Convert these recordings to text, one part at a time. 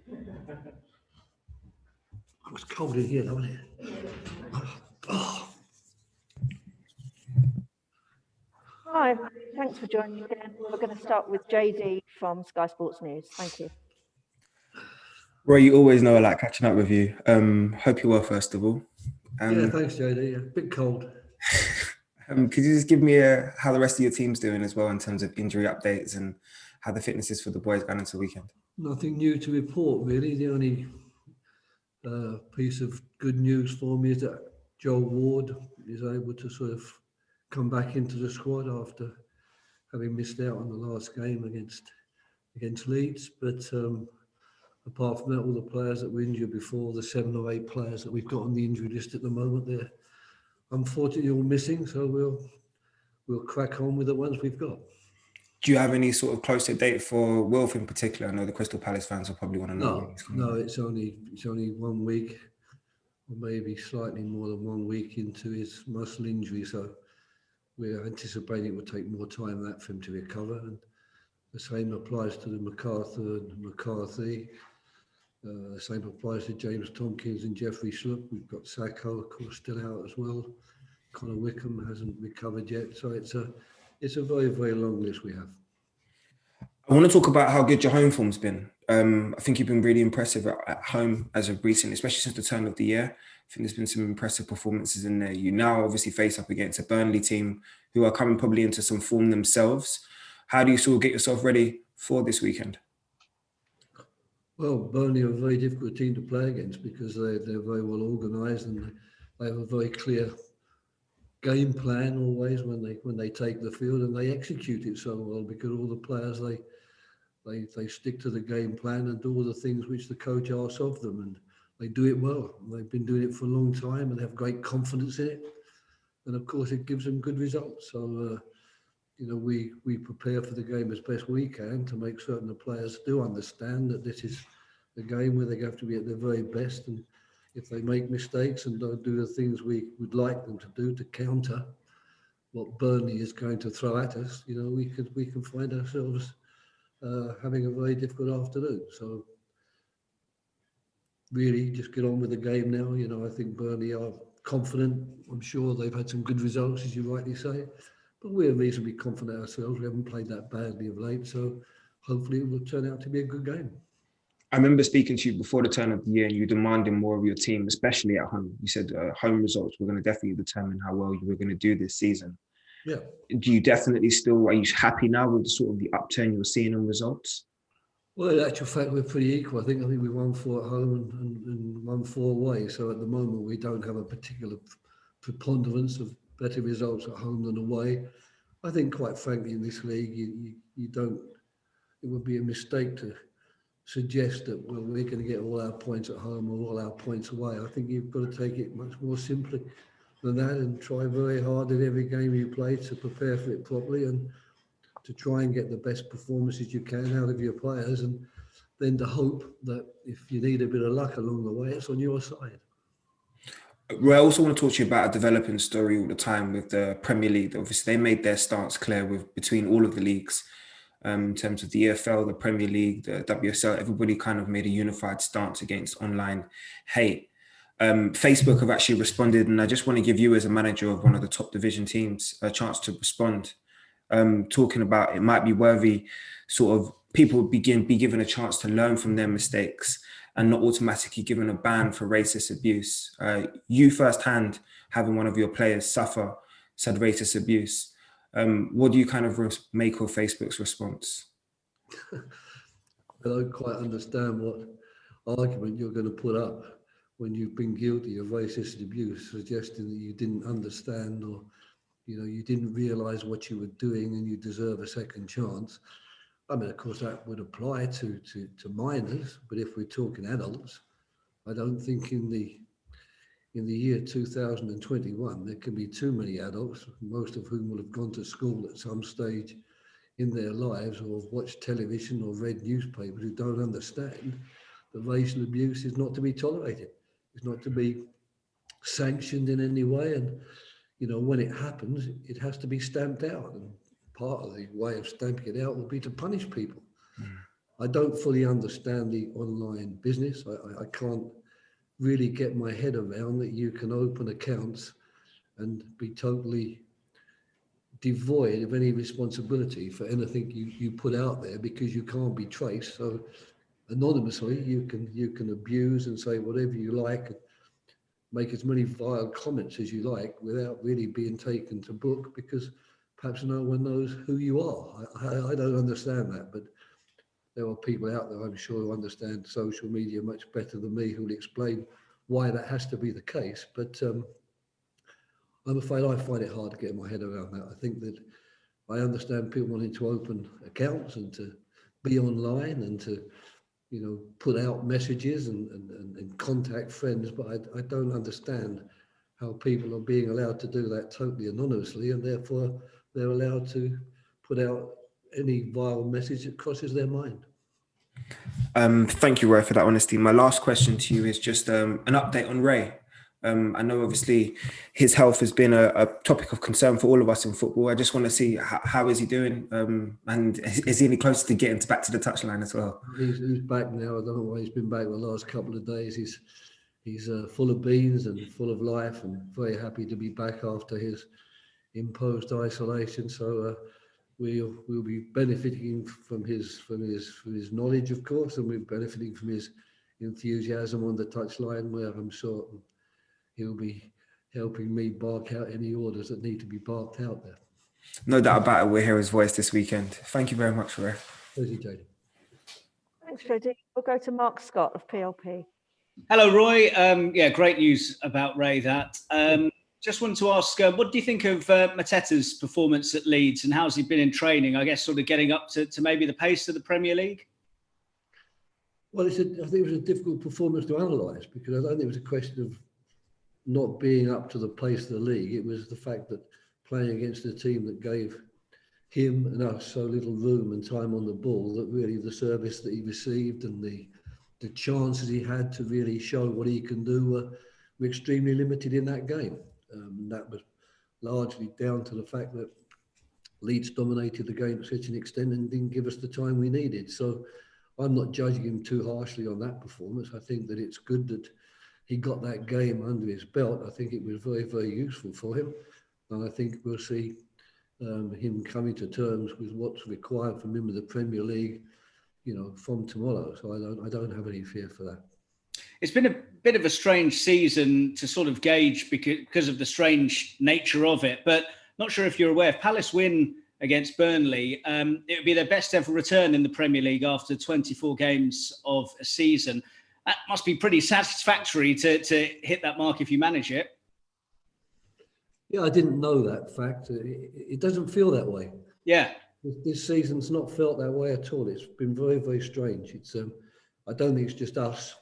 It was cold in here, wasn't it? Oh. Hi, thanks for joining again. We're going to start with JD from Sky Sports News. Thank you. Roy, you always know I like catching up with you. Hope you're well, first of all. Yeah, thanks, JD. A bit cold. Could you just give me how the rest of your team's doing as well in terms of injury updates and how the fitness is for the boys going into the weekend? Nothing new to report, really. The only piece of good news for me is that Joel Ward is able to sort of come back into the squad after having missed out on the last game against Leeds. But apart from that, all the players that were injured before, the 7 or 8 players that we've got on the injury list at the moment, they're unfortunately all missing. So we'll crack on with the ones we've got. Do you have any sort of closer date for Wilf in particular? I know the Crystal Palace fans will probably want to know. No, it's only 1 week, or maybe slightly more than 1 week into his muscle injury. So we're anticipating it will take more time than that for him to recover. And the same applies to the MacArthur and McCarthy. The same applies to James Tompkins and Jeffrey Schlupp. We've got Sacco, of course, still out as well. Connor Wickham hasn't recovered yet. So it's a very, very long list we have. I want to talk about how good your home form's been. I think you've been really impressive at home as of recent, especially since the turn of the year. I think there's been some impressive performances in there. You now obviously face up against a Burnley team who are coming probably into some form themselves. How do you sort of get yourself ready for this weekend? Well, Burnley are a very difficult team to play against because they're very well organised and they have a very clear game plan always when they take the field, and they execute it so well because all the players they stick to the game plan and do all the things which the coach asks of them, and they do it well. They've been doing it for a long time and they have great confidence in it, and of course it gives them good results. So we prepare for the game as best we can to make certain the players do understand that this is a game where they have to be at their very best, and if they make mistakes and don't do the things we would like them to do to counter what Burnley is going to throw at us, we can find ourselves having a very difficult afternoon. So really just get on with the game now. I think Burnley are confident. I'm sure they've had some good results, as you rightly say, but we're reasonably confident ourselves. We haven't played that badly of late, so hopefully it will turn out to be a good game. I remember speaking to you before the turn of the year and you demanding more of your team, especially at home. You said home results were going to definitely determine how well you were going to do this season. Yeah. Do you definitely are you happy now with the sort of the upturn you're seeing in results? Well, in actual fact, we're pretty equal. I think we won 4 at home and won 4 away. So at the moment, we don't have a particular preponderance of better results at home than away. I think, quite frankly, in this league, you don't. It would be a mistake to suggest that we're going to get all our points at home or all our points away. I think you've got to take it much more simply than that and try very hard in every game you play to prepare for it properly and to try and get the best performances you can out of your players, and then to hope that if you need a bit of luck along the way, it's on your side. Roy, I also want to talk to you about a developing story all the time with the Premier League. Obviously, they made their stance clear between all of the leagues. In terms of the EFL, the Premier League, the WSL, everybody kind of made a unified stance against online hate. Facebook have actually responded, and I just want to give you, as a manager of one of the top division teams, a chance to respond, talking about it might be worthy, sort of people be given a chance to learn from their mistakes and not automatically given a ban for racist abuse. You firsthand, having one of your players suffer said racist abuse. What do you kind of make of Facebook's response? I don't quite understand what argument you're going to put up when you've been guilty of racist abuse, suggesting that you didn't understand or you didn't realise what you were doing and you deserve a second chance. I mean, of course, that would apply to minors, but if we're talking adults, I don't think in the year 2021, there can be too many adults, most of whom will have gone to school at some stage in their lives or have watched television or read newspapers, who don't understand that racial abuse is not to be tolerated. It's not to be sanctioned in any way. And, when it happens, it has to be stamped out. And part of the way of stamping it out will be to punish people. I don't fully understand the online business. I can't really get my head around that you can open accounts and be totally devoid of any responsibility for anything you put out there, because you can't be traced. So anonymously, you can abuse and say whatever you like, and make as many vile comments as you like without really being taken to book, because perhaps no one knows who you are. I don't understand that, but there are people out there, I'm sure, who understand social media much better than me, who will explain why that has to be the case. But I'm afraid I find it hard to get my head around that. I think that I understand people wanting to open accounts and to be online and to, put out messages and contact friends, but I don't understand how people are being allowed to do that totally anonymously, and therefore they're allowed to put out any vile message that crosses their mind. Thank you, Roy, for that honesty. My last question to you is just an update on Ray. I know obviously his health has been a topic of concern for all of us in football. I just want to see how is he doing, and is he any closer to getting back to the touchline as well? He's back now. I don't know why he's been back the last couple of days. He's full of beans and full of life, and very happy to be back after his imposed isolation. So we'll be benefiting from his knowledge, of course, and we're benefiting from his enthusiasm on the touchline, where I'm sure he'll be helping me bark out any orders that need to be barked out there. No doubt about it. We'll hear his voice this weekend. Thank you very much, Roy. Thank you, JD. Thanks, JD. We'll go to Mark Scott of PLP. Hello, Roy. Great news about Ray. Just wanted to ask, what do you think of Mateta's performance at Leeds, and how's he been in training? I guess sort of getting up to maybe the pace of the Premier League? Well, I think it was a difficult performance to analyse, because I don't think it was a question of not being up to the pace of the league. It was the fact that playing against a team that gave him and us so little room and time on the ball, that really the service that he received and the chances he had to really show what he can do were extremely limited in that game. That was largely down to the fact that Leeds dominated the game to such an extent and didn't give us the time we needed. So I'm not judging him too harshly on that performance. I think that it's good that he got that game under his belt. I think it was very, very useful for him. And I think we'll see him coming to terms with what's required from him in the Premier League, from tomorrow. So I don't have any fear for that. It's been a bit of a strange season to sort of gauge because of the strange nature of it. But not sure if you're aware, if Palace win against Burnley, it would be their best ever return in the Premier League after 24 games of a season. That must be pretty satisfactory to hit that mark if you manage it. Yeah, I didn't know that fact. It doesn't feel that way. Yeah. This season's not felt that way at all. It's been very, very strange. I don't think it's just us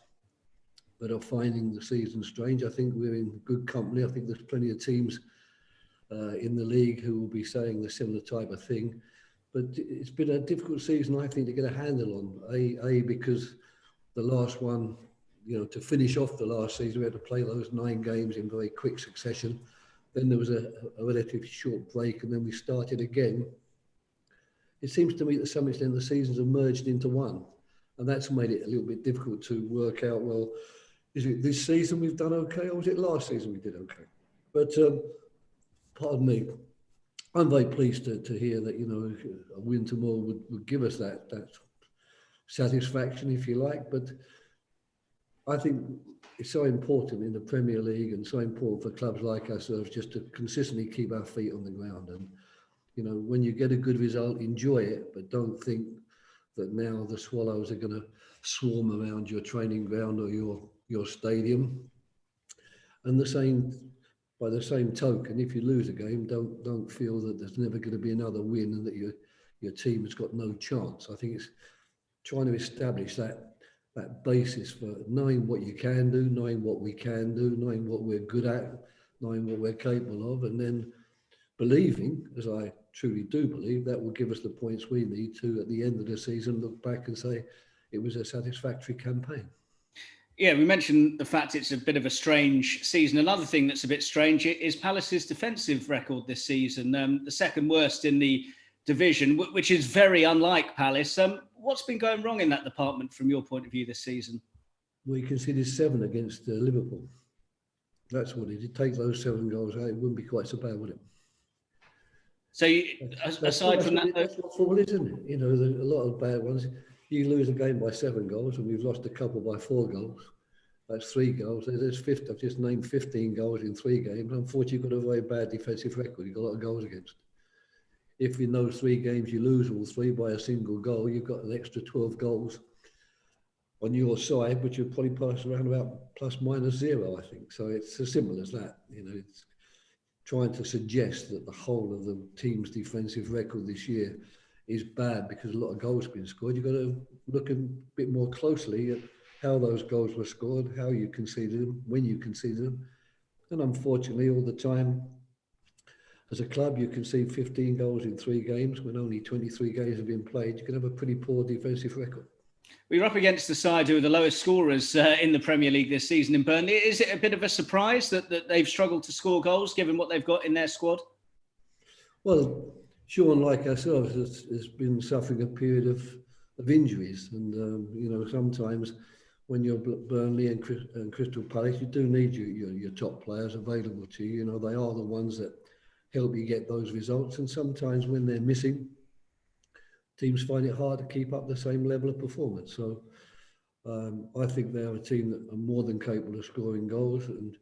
that are finding the season strange. I think we're in good company. I think there's plenty of teams in the league who will be saying the similar type of thing. But it's been a difficult season, I think, to get a handle on. Because the last one, to finish off the last season, we had to play those 9 games in very quick succession. Then there was a relatively short break, and then we started again. It seems to me that to some extent the seasons have merged into one, and that's made it a little bit difficult to work out, well, is it this season we've done okay, or was it last season we did okay? But pardon me, I'm very pleased to hear that, a win tomorrow would give us that satisfaction, if you like. But I think it's so important in the Premier League and so important for clubs like ourselves just to consistently keep our feet on the ground. And, when you get a good result, enjoy it, but don't think that now the Swallows are going to swarm around your training ground or your stadium. And by the same token, if you lose a game, don't feel that there's never going to be another win and that your team has got no chance. I think it's trying to establish that basis for knowing what you can do, knowing what we can do, knowing what we're good at, knowing what we're capable of, and then believing, as I truly do believe, that will give us the points we need to, at the end of the season, look back and say it was a satisfactory campaign. Yeah, we mentioned the fact it's a bit of a strange season. Another thing that's a bit strange is Palace's defensive record this season, the second worst in the division, which is very unlike Palace. What's been going wrong in that department from your point of view this season? We conceded 7 against Liverpool. That's what it did. Take those 7 goals out, it wouldn't be quite so bad, would it? So aside from that, that's what football is, isn't it? You know, there's a lot of bad ones. You lose a game by 7 goals, and we've lost a couple by 4 goals. That's 3 goals. There's 50. I've just named 15 goals in 3 games. Unfortunately, you've got a very bad defensive record. You've got a lot of goals against. If in those 3 games you lose all 3 by a single goal, you've got an extra 12 goals on your side, which you'll probably pass around about plus minus 0, I think. So it's as simple as that. You know, it's trying to suggest that the whole of the team's defensive record this year is bad because a lot of goals have been scored. You've got to look a bit more closely at how those goals were scored, how you conceded them, when you conceded them. And unfortunately, all the time, as a club, you concede 15 goals in 3 games when only 23 games have been played. You can have a pretty poor defensive record. We're up against the side who are the lowest scorers in the Premier League this season in Burnley. Is it a bit of a surprise that they've struggled to score goals given what they've got in their squad? Well, Sean, like ourselves, has been suffering a period of injuries. And, you know, sometimes when you're Burnley and Crystal Palace, you do need your top players available to you. You know, they are the ones that help you get those results. And sometimes when they're missing, teams find it hard to keep up the same level of performance. So I think they are a team that are more than capable of scoring goals. And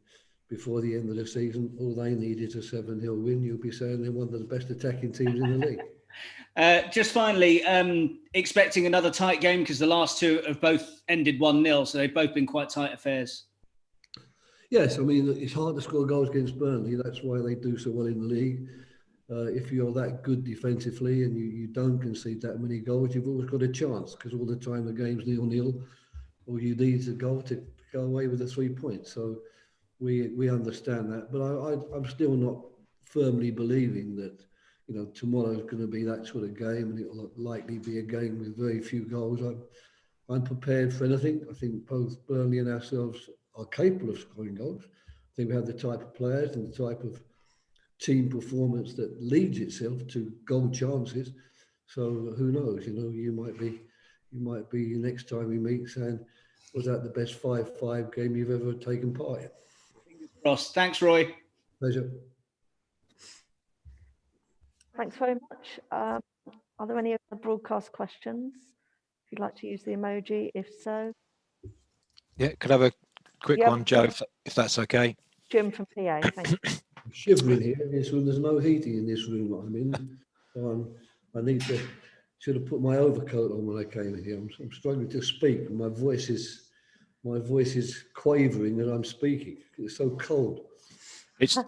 before the end of the season, all they need is a 7-0 win. You'll be saying they're one of the best attacking teams in the league. Just finally, expecting another tight game because the last 2 have both ended 1-0. So they've both been quite tight affairs. Yes, I mean, it's hard to score goals against Burnley. That's why they do so well in the league. If you're that good defensively and you don't concede that many goals, you've always got a chance because all the time the game's 0-0, all you need is a goal to go away with the 3 points. So we understand that, but I'm still not firmly believing that, you know, tomorrow's going to be that sort of game and it'll likely be a game with very few goals. I'm prepared for anything. I think both Burnley and ourselves are capable of scoring goals. I think we have the type of players and the type of team performance that leads itself to goal chances. So who knows? You know, you might be next time we meet saying, was that the best 5-5 game you've ever taken part in? Fingers crossed. Thanks, Roy. Pleasure. Thanks very much. Are there any other broadcast questions? If you'd like to use the emoji, if so. Yeah, could I have a quick one, Joe, if that's okay? Jim from PA, thank you. I'm shivering here in this room. There's no heating in this room I'm in. So I should have put my overcoat on when I came in here. I'm struggling to speak. My voice is quavering and I'm speaking. It's so cold. It's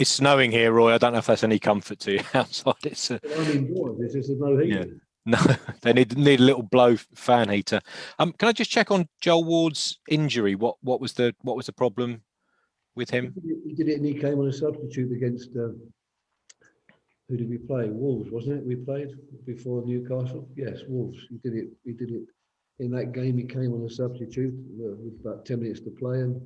snowing here, Roy. I don't know if that's any comfort to you outside. I'm indoors. There's no heating. Yeah. No, they need a little blow fan heater. Can I just check on Joel Ward's injury? What was the problem with him? He did it and he came on a substitute against who did we play? Wolves, wasn't it? We played before Newcastle. Yes, Wolves. He did it in that game. He came on a substitute with about 10 minutes to play and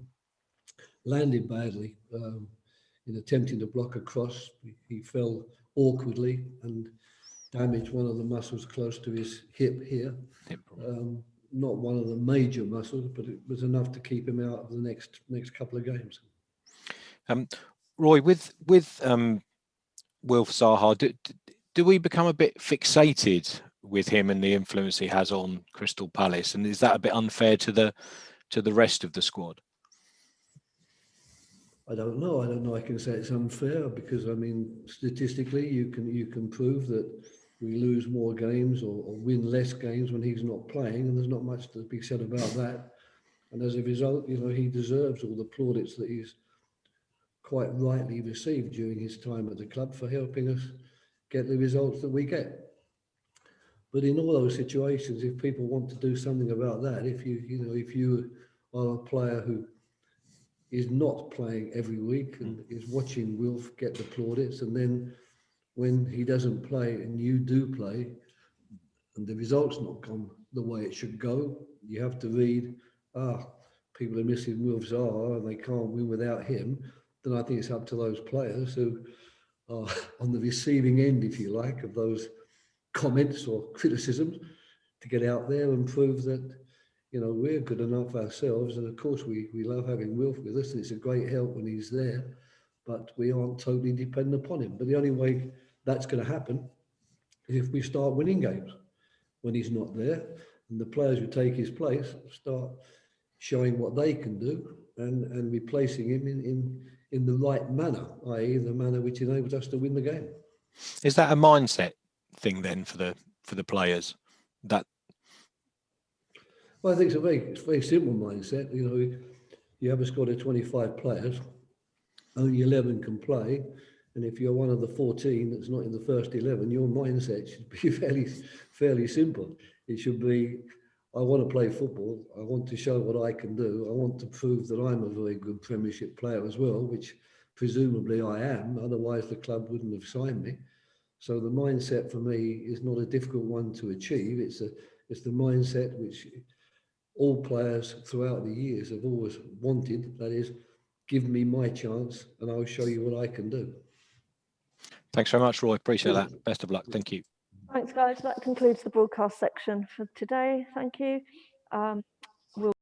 landed badly in attempting to block a cross. He fell awkwardly and damaged one of the muscles close to his hip here. Not one of the major muscles, but it was enough to keep him out of the next couple of games. Roy, with Wilf Zaha, do we become a bit fixated with him and the influence he has on Crystal Palace, and is that a bit unfair to the rest of the squad? I don't know. I can say it's unfair because I mean, statistically, you can prove that we lose more games or win less games when he's not playing, and there's not much to be said about that. And as a result, you know, he deserves all the plaudits that he's quite rightly received during his time at the club for helping us get the results that we get. But in all those situations, if people want to do something about that, if you are a player who is not playing every week and is watching Wilf get the plaudits, and then when he doesn't play and you do play and the result's not gone the way it should go, you have to read, people are missing Wilf Zaha and they can't win without him. Then I think it's up to those players who are on the receiving end, if you like, of those comments or criticisms get out there and prove that, you know, we're good enough ourselves. And of course, we love having Wilf with us, and it's a great help when he's there, but we aren't totally dependent upon him. But the only way that's going to happen is if we start winning games when he's not there, and the players who take his place start showing what they can do and replacing him in the right manner, i.e. the manner which enables us to win the game. Is that a mindset thing then for the players? That Well, I think it's a very simple mindset. You know, you have a squad of 25 players, only 11 can play, and if you're one of the 14 that's not in the first 11, your mindset should be fairly simple. It should be, I want to play football. I want to show what I can do. I want to prove that I'm a very good Premiership player as well, which presumably I am. Otherwise, the club wouldn't have signed me. So the mindset for me is not a difficult one to achieve. It's the mindset which all players throughout the years have always wanted. That is, give me my chance and I'll show you what I can do. Thanks very much, Roy. Appreciate that. Best of luck. Thank you. Thanks, guys. That concludes the broadcast section for today. Thank you. We'll